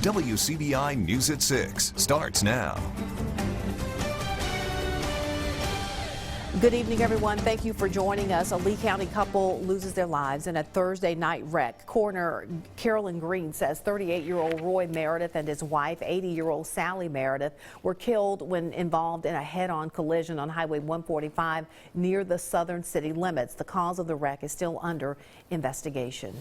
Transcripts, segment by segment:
WCBI News at 6 starts now. Good evening, everyone. Thank you for joining us. A Lee County couple loses their lives in a Thursday night wreck. Coroner Carolyn Green says 38-year-old Roy Meredith and his wife, 80-year-old Sally Meredith, were killed when involved in a head-on collision on Highway 145 near the southern city limits. The cause of the wreck is still under investigation.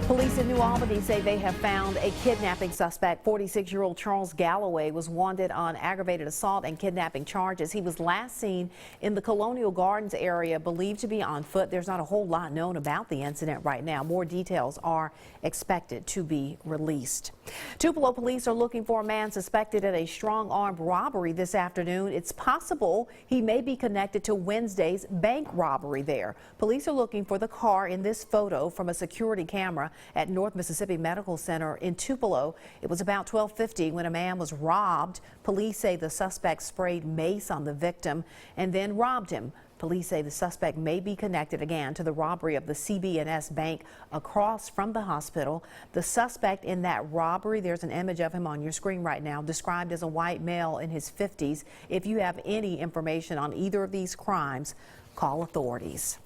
Police in New Albany say they have found a kidnapping suspect. 46-year-old Charles Galloway was wanted on aggravated assault and kidnapping charges. He was last seen in the Colonial Gardens area, believed to be on foot. There's not a whole lot known about the incident right now. More details are expected to be released. Tupelo police are looking for a man suspected in a strong-armed robbery this afternoon. It's possible he may be connected to Wednesday's bank robbery there. Police are looking for the car in this photo from a security camera at North Mississippi Medical Center in Tupelo. It was about 12:50 when a man was robbed. Police say the suspect sprayed mace on the victim and then robbed him. Police say the suspect may be connected again to the robbery of the CB&S Bank across from the hospital. The suspect in that robbery, there's an image of him on your screen right now, described as a white male in his 50s. If you have any information on either of these crimes, call authorities.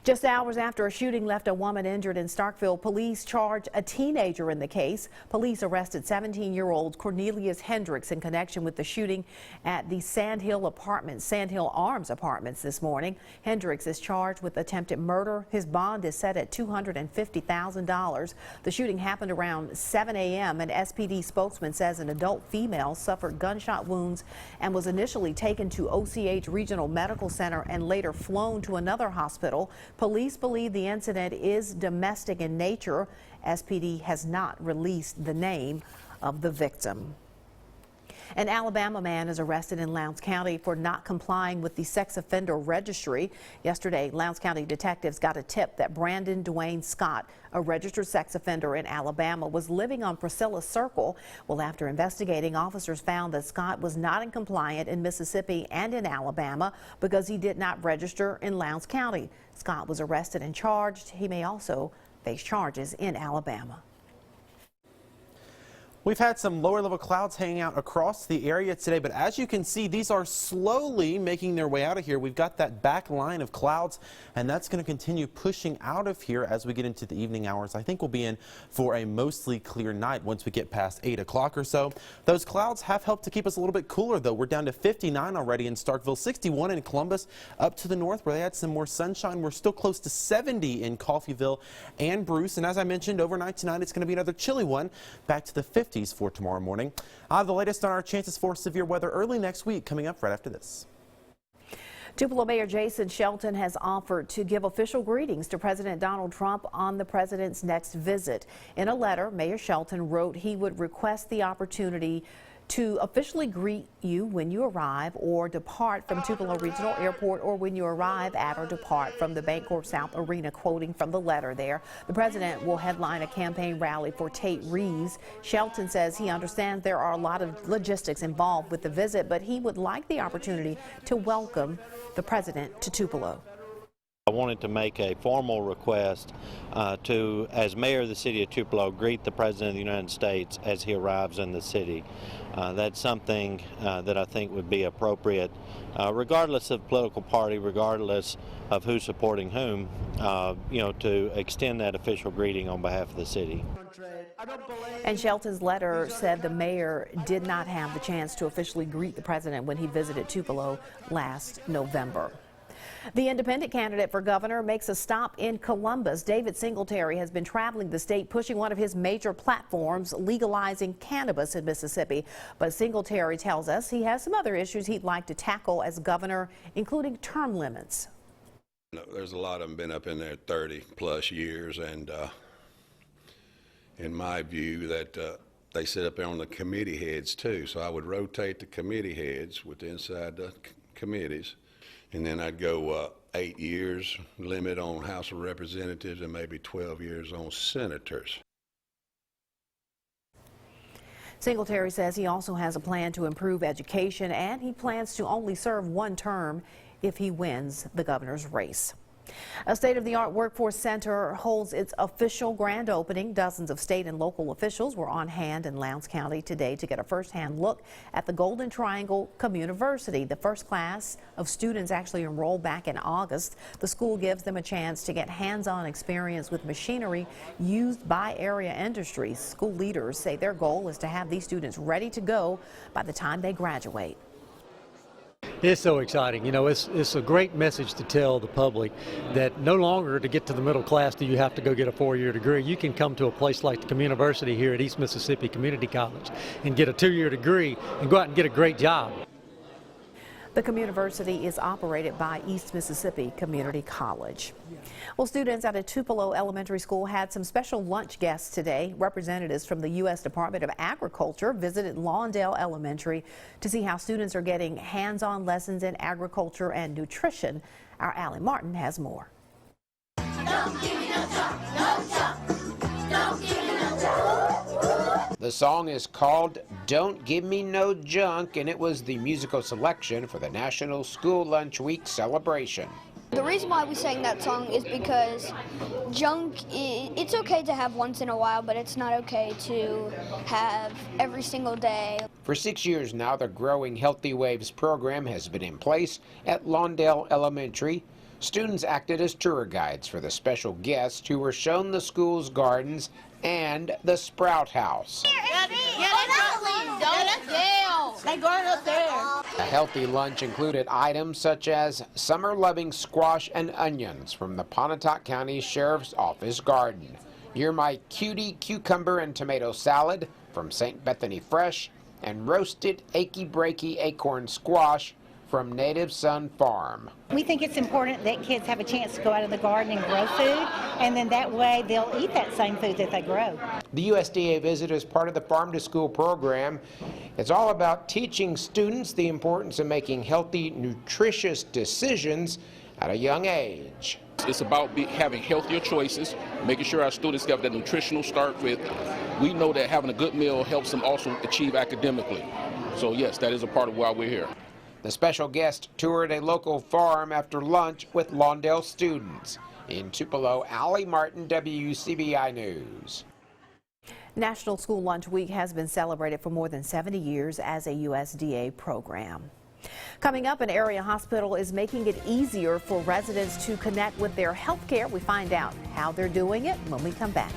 Just hours after a shooting left a woman injured in Starkville, police charge a teenager in the case. Police arrested 17-year-old Cornelius Hendricks in connection with the shooting at the Sandhill Arms Apartments this morning. Hendricks is charged with attempted murder. His bond is set at $250,000. The shooting happened around 7 a.m. An SPD spokesman says an adult female suffered gunshot wounds and was initially taken to OCH Regional Medical Center and later flown to another hospital. Police believe the incident is domestic in nature. SPD has not released the name of the victim. An Alabama man is arrested in Lowndes County for not complying with the sex offender registry. Yesterday, Lowndes County detectives got a tip that Brandon Dwayne Scott, a registered sex offender in Alabama, was living on Priscilla Circle. Well, after investigating, officers found that Scott was not compliant in Mississippi and in Alabama because he did not register in Lowndes County. Scott was arrested and charged. He may also face charges in Alabama. We've had some lower level clouds hanging out across the area today, but as you can see, these are slowly making their way out of here. We've got that back line of clouds, and that's going to continue pushing out of here as we get into the evening hours. I think we'll be in for a mostly clear night once we get past 8 o'clock or so. Those clouds have helped to keep us a little bit cooler, though. We're down to 59 already in Starkville, 61 in Columbus, up to the north where they had some more sunshine. We're still close to 70 in Coffeyville and Bruce, and as I mentioned, overnight tonight it's going to be another chilly one, back to the 50s for tomorrow morning. The latest on our chances for severe weather early next week coming up right after this. Tupelo Mayor Jason Shelton has offered to give official greetings to President Donald Trump on the president's next visit. In a letter, Mayor Shelton wrote he would request the opportunity to officially greet you when you arrive or depart from Tupelo Regional Airport, or when you arrive at or depart from the Bancorp South Arena, quoting from the letter there. The president will headline a campaign rally for Tate Reeves. Shelton says he understands there are a lot of logistics involved with the visit, but he would like the opportunity to welcome the president to Tupelo. I wanted to make a formal request to, as mayor of the city of Tupelo, greet the President of the United States as he arrives in the city. That's something that I think would be appropriate, regardless of political party, regardless of who's supporting whom, to extend that official greeting on behalf of the city. And Shelton's letter said the mayor did not have the chance to officially greet the president when he visited Tupelo last November. The independent candidate for governor makes a stop in Columbus. David Singletary has been traveling the state pushing one of his major platforms, legalizing cannabis in Mississippi. But Singletary tells us he has some other issues he'd like to tackle as governor, including term limits. There's a lot of them been up in there 30 plus years, and in my view that they sit up there on the committee heads too. So I would rotate the committee heads with inside the committees. And then I'd go 8 years limit on House of Representatives and maybe 12 years on senators. Singletary says he also has a plan to improve education, and he plans to only serve one term if he wins the governor's race. A state-of-the-art workforce center holds its official grand opening. Dozens of state and local officials were on hand in Lowndes County today to get a first-hand look at the Golden Triangle Communiversity. The first class of students actually enrolled back in August. The school gives them a chance to get hands-on experience with machinery used by area industries. School leaders say their goal is to have these students ready to go by the time they graduate. It's so exciting. You know, it's a great message to tell the public that no longer to get to the middle class do you have to go get a 4-year degree. You can come to a place like the Communiversity here at East Mississippi Community College and get a 2-year degree and go out and get a great job. The Communiversity is operated by East Mississippi Community College. Well, students at a Tupelo Elementary School had some special lunch guests today. Representatives from the U.S. Department of Agriculture visited Lawndale Elementary to see how students are getting hands-on lessons in agriculture and nutrition. Our Allie Martin has more. Don't give me no junk, no junk. Don't give me no junk. The song is called Don't Give Me No Junk, and it was the musical selection for the National School Lunch Week celebration. The reason why we sang that song is because junk, it's okay to have once in a while, but it's not okay to have every single day. For 6 years now, the Growing Healthy Waves program has been in place at Lawndale Elementary. Students acted as tour guides for the special guests who were shown the school's gardens and the Sprout House. A healthy lunch included items such as summer-loving squash and onions from the Pontotoc County Sheriff's Office garden. You're My Cutie cucumber and tomato salad from St. Bethany Fresh, and roasted achy-breaky acorn squash from Native Sun Farm. We think it's important that kids have a chance to go out in the garden and grow food, and then that way they'll eat that same food that they grow. The USDA visit is part of the Farm to School program. It's all about teaching students the importance of making healthy, nutritious decisions at a young age. It's about having healthier choices, making sure our students have that nutritional start with. We know that having a good meal helps them also achieve academically. So yes, that is a part of why we're here. The special guest toured a local farm after lunch with Lawndale students. In Tupelo, Allie Martin, WCBI News. National School Lunch Week has been celebrated for more than 70 years as a USDA program. Coming up, an area hospital is making it easier for residents to connect with their health care. We find out how they're doing it when we come back.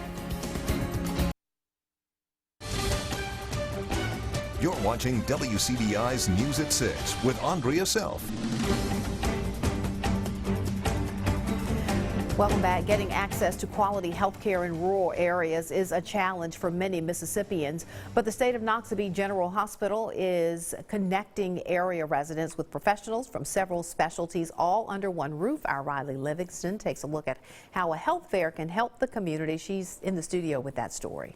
You're watching WCBI's News at 6 with Andrea Self. Welcome back. Getting access to quality health care in rural areas is a challenge for many Mississippians, but the state of Wcbi General Hospital is connecting area residents with professionals from several specialties all under one roof. Our Riley Livingston takes a look at how a health fair can help the community. She's in the studio with that story.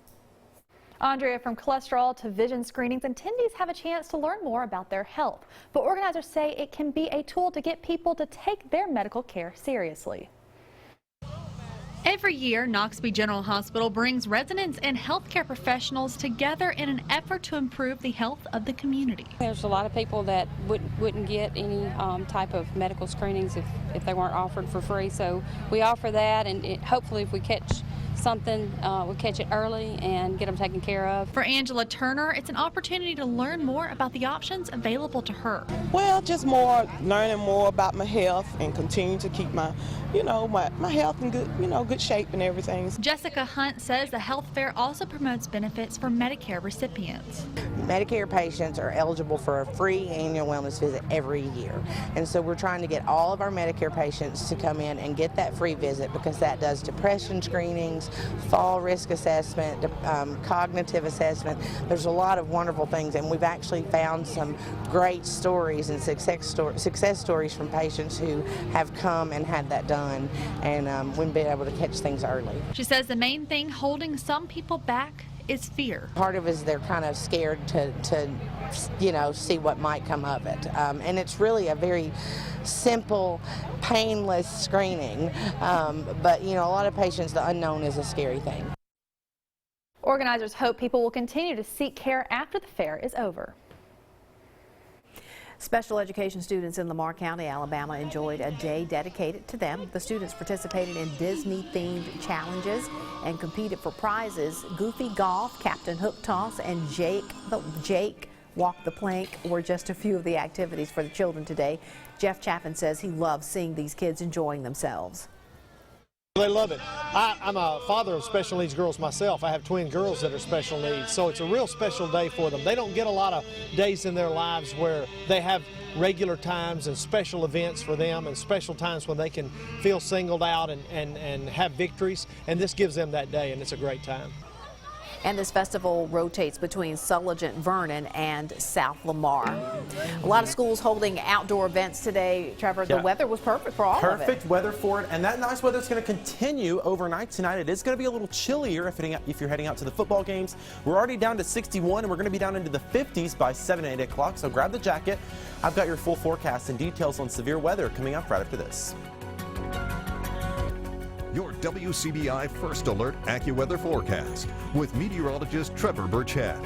Andrea, from cholesterol to vision screenings, attendees have a chance to learn more about their health. But organizers say it can be a tool to get people to take their medical care seriously. Every year, Wcbi General Hospital brings residents and healthcare professionals together in an effort to improve the health of the community. There's a lot of people that wouldn't get any type of medical screenings if they weren't offered for free. So we offer that, and hopefully if we catch something, we'll catch it early and get them taken care of. For Angela Turner, it's an opportunity to learn more about the options available to her. Well, just learning more about my health and continue to keep my health in good shape and everything. Jessica Hunt says the health fair also promotes benefits for Medicare recipients. Medicare patients are eligible for a free annual wellness visit every year. And so we're trying to get all of our Medicare patients to come in and get that free visit, because that does depression screenings, fall risk assessment, cognitive assessment. There's a lot of wonderful things, and we've actually found some great stories and success stories from patients who have come and had that done, and we've been able to catch things early. She says the main thing holding some people back is fear. Part of it is they're kind of scared to see what might come of it. And it's really a very simple, painless screening. But a lot of patients, the unknown is a scary thing. Organizers hope people will continue to seek care after the fair is over. Special education students in Lamar County, Alabama enjoyed a day dedicated to them. The students participated in Disney-themed challenges and competed for prizes. Goofy Golf, Captain Hook Toss, and Jake Walk the Plank were just a few of the activities for the children today. Jeff Chaffin says he loves seeing these kids enjoying themselves. They love it. I'm a father of special needs girls myself. I have twin girls that are special needs, so it's a real special day for them. They don't get a lot of days in their lives where they have regular times and special events for them and special times when they can feel singled out and have victories, and this gives them that day, and it's a great time. And this festival rotates between Sulligent, Vernon, and South Lamar. A lot of schools holding outdoor events today. Trevor, the weather was perfect for all of it. Perfect weather for it, and that nice weather is going to continue overnight tonight. It is going to be a little chillier if you're heading out to the football games. We're already down to 61, and we're going to be down into the 50s by 7 and 8 o'clock, so grab the jacket. I've got your full forecast and details on severe weather coming up right after this. Your WCBI First Alert AccuWeather forecast with meteorologist Trevor Burchett.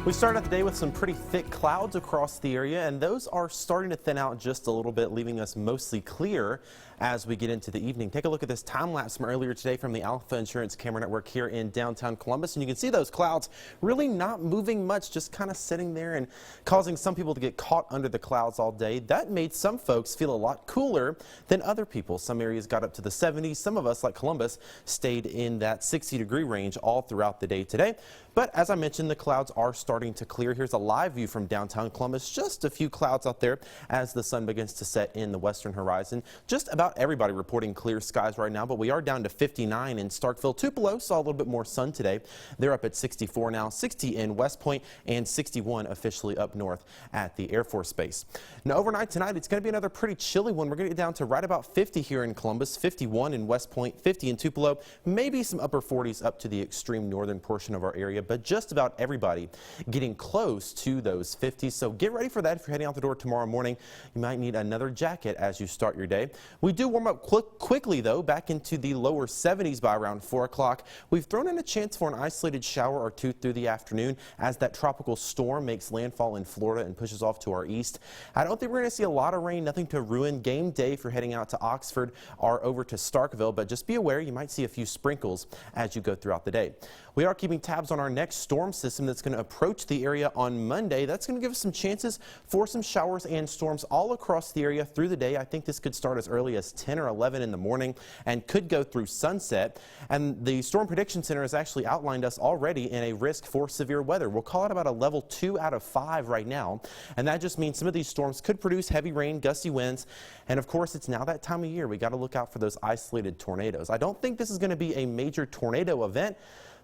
We start out the day with some pretty thick clouds across the area, and those are starting to thin out just a little bit, leaving us mostly clear as we get into the evening. Take a look at this time lapse from earlier today from the Alpha Insurance Camera Network here in downtown Columbus, and you can see those clouds really not moving much, just kind of sitting there and causing some people to get caught under the clouds all day. That made some folks feel a lot cooler than other people. Some areas got up to the 70s. Some of us, like Columbus, stayed in that 60-degree range all throughout the day today. But as I mentioned, the clouds are starting to clear. Here's a live view from downtown Columbus. Just a few clouds out there as the sun begins to set in the western horizon. Just about everybody reporting clear skies right now, but we are down to 59 in Starkville. Tupelo saw a little bit more sun today. They're up at 64 now, 60 in West Point, and 61 officially up north at the Air Force Base. Now overnight tonight, it's going to be another pretty chilly one. We're going to get down to right about 50 here in Columbus, 51 in West Point, 50 in Tupelo, maybe some upper 40s up to the extreme northern portion of our area, but just about everybody getting close to those 50s. So get ready for that. If you're heading out the door tomorrow morning, you might need another jacket as you start your day. We do warm up quickly though, back into the lower 70s by around 4 o'clock. We've thrown in a chance for an isolated shower or two through the afternoon as that tropical storm makes landfall in Florida and pushes off to our east. I don't think we're going to see a lot of rain, nothing to ruin game day if you're heading out to Oxford or over to Starkville, but just be aware you might see a few sprinkles as you go throughout the day. We are keeping tabs on our next storm system that's going to approach the area on Monday. That's going to give us some chances for some showers and storms all across the area through the day. I think this could start as early as 10 or 11 in the morning and could go through sunset. And the Storm Prediction Center has actually outlined us already in a risk for severe weather. We'll call it about a level 2 out of 5 right now. And that just means some of these storms could produce heavy rain, gusty winds. And of course, it's now that time of year. We got to look out for those isolated tornadoes. I don't think this is going to be a major tornado event,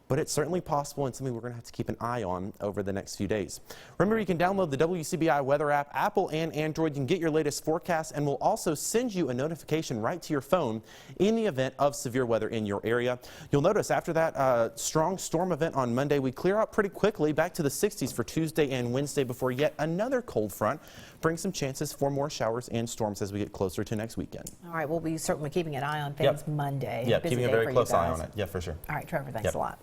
but it's certainly possible and something we're going to have to keep an eye on over the next few days. Remember, you can download the WCBI weather app, Apple and Android. You can get your latest forecast, and we'll also send you a notification right to your phone in the event of severe weather in your area. You'll notice after that strong storm event on Monday, we clear out pretty quickly back to the 60s for Tuesday and Wednesday before yet another cold front brings some chances for more showers and storms as we get closer to next weekend. All right, we'll be certainly keeping an eye on things Monday. Yeah, keeping a very close eye on it. Yeah, for sure. All right, Trevor, thanks a lot.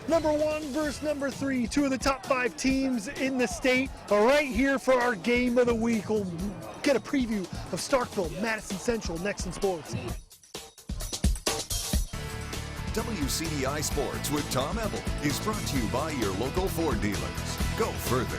Number 1 versus number 3, 2 of the top 5 teams in the state are right here for our game of the week. We'll get a preview of Starkville, Madison Central next in sports. WCBI Sports with Tom Ebel is brought to you by your local Ford dealers. Go further.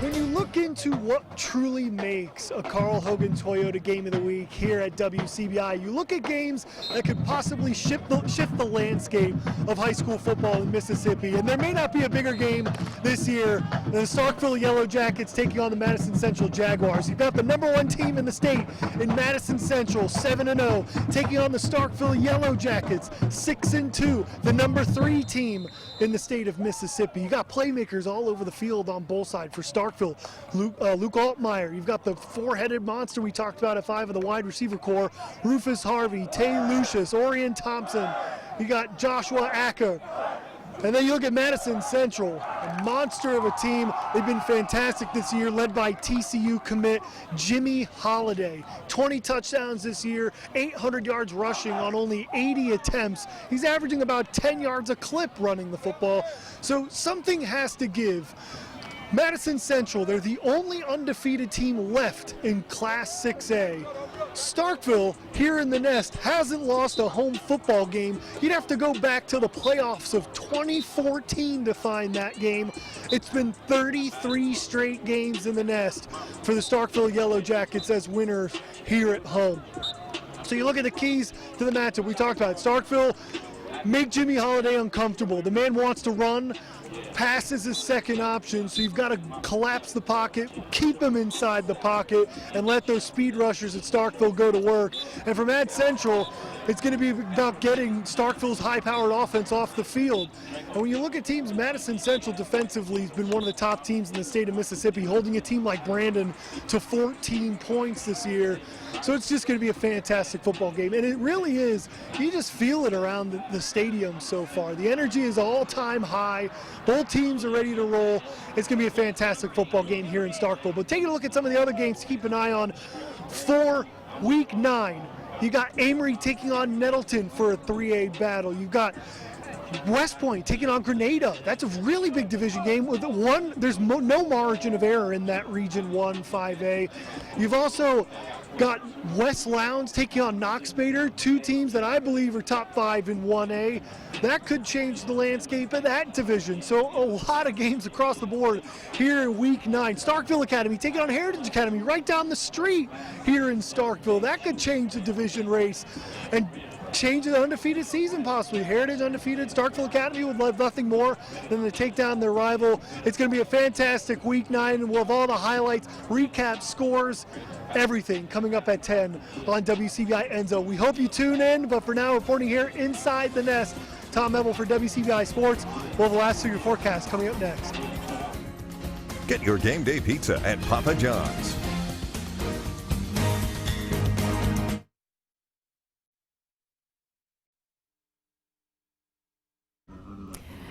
When you look into what truly makes a Carl Hogan Toyota Game of the Week here at WCBI, you look at games that could possibly shift the landscape of high school football in Mississippi. And there may not be a bigger game this year than the Starkville Yellow Jackets taking on the Madison Central Jaguars. You've got the number 1 team in the state in Madison Central, 7-0, taking on the Starkville Yellow Jackets, 6-2, the number 3 team in the state of Mississippi. You got playmakers all over the field on both sides for Starkville. Luke Altmaier. You've got the 4-headed monster we talked about at 5 of the wide receiver core, Rufus Harvey, Tay Lucius, Orion Thompson. You got Joshua Acker. And then you look at Madison Central, a monster of a team. They've been fantastic this year, led by TCU commit Jimmy Holiday. 20 touchdowns this year, 800 yards rushing on only 80 attempts. He's averaging about 10 yards a clip running the football. So something has to give. Madison Central, they're the only undefeated team left in Class 6A. Starkville, here in the Nest, hasn't lost a home football game. You'd have to go back to the playoffs of 2014 to find that game. It's been 33 straight games in the Nest for the Starkville Yellow Jackets as winners here at home. So you look at the keys to the matchup. We talked about it. Starkville, make Jimmy Holiday uncomfortable. The man wants to run. Pass is his second option, so you've got to collapse the pocket, keep him inside the pocket, and let those speed rushers at Starkville go to work. And for Mad Central, it's going to be about getting Starkville's high-powered offense off the field. And when you look at teams, Madison Central defensively has been one of the top teams in the state of Mississippi, holding a team like Brandon to 14 points this year. So it's just going to be a fantastic football game. And it really is. You just feel it around the stadium so far. The energy is all-time high. Both teams are ready to roll. It's going to be a fantastic football game here in Starkville. But taking a look at some of the other games to keep an eye on for Week 9. You got Amory taking on Nettleton for a 3A battle. You've got West Point taking on Grenada. That's a really big division game. With one, there's no margin of error in that Region 1 5A. You've also got West Lowndes taking on Knox Bader, two teams that I believe are top 5 in 1A. That could change the landscape of that division. So a lot of games across the board here in Week 9. Starkville Academy taking on Heritage Academy right down the street here in Starkville. That could change the division race and change the undefeated season possibly. Heritage undefeated, Starkville Academy would love nothing more than to take down their rival. It's going to be a fantastic Week 9, and we'll have all the highlights, recaps, scores, everything coming up at 10 on WCBI Enzo. We hope you tune in, but for now, reporting here inside the Nest, Tom Ebel for WCBI Sports. We'll have the last 3 forecast coming up next. Get your game day pizza at Papa John's.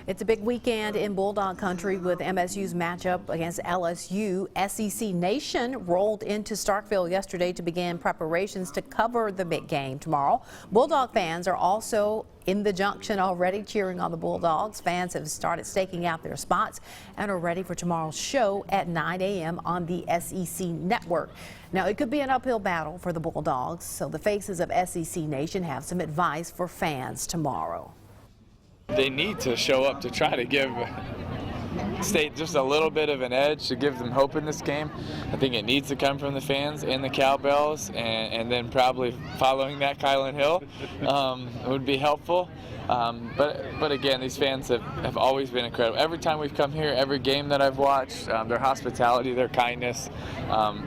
It's a big weekend in Bulldog Country with MSU's matchup against LSU. SEC Nation rolled into Starkville yesterday to begin preparations to cover the big game tomorrow. Bulldog fans are also in the Junction already cheering on the Bulldogs. Fans have started staking out their spots and are ready for tomorrow's show at 9 a.m. on the SEC Network. Now, it could be an uphill battle for the Bulldogs, so the faces of SEC Nation have some advice for fans tomorrow. They need to show up to try to give State just a little bit of an edge to give them hope in this game. I think it needs to come from the fans and the Cowbells, and then probably following that Kylan Hill would be helpful. But again, these fans have always been incredible. Every time we've come here, every game that I've watched, their hospitality, their kindness,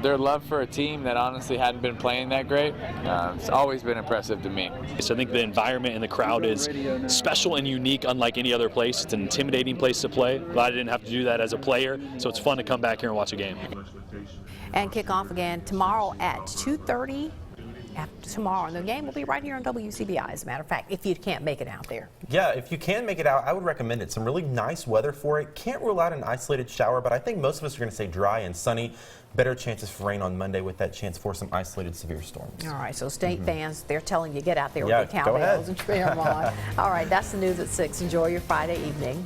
their love for a team that honestly hadn't been playing that great, it's always been impressive to me. So I think the environment and the crowd is special and unique, unlike any other place. It's an intimidating place to play. But I didn't have to do that as a player, so it's fun to come back here and watch a game. And kick off again tomorrow at 2:30. Tomorrow, and the game will be right here on WCBI, as a matter of fact, if you can't make it out there. Yeah, if you can make it out, I would recommend it. Some really nice weather for it. Can't rule out an isolated shower, but I think most of us are going to say dry and sunny. Better chances for rain on Monday with that chance for some isolated severe storms. All right, so State fans, they're telling you get out there Yeah, with your go ahead. cowbells and cheer them on. All right, that's the news at 6. Enjoy your Friday evening.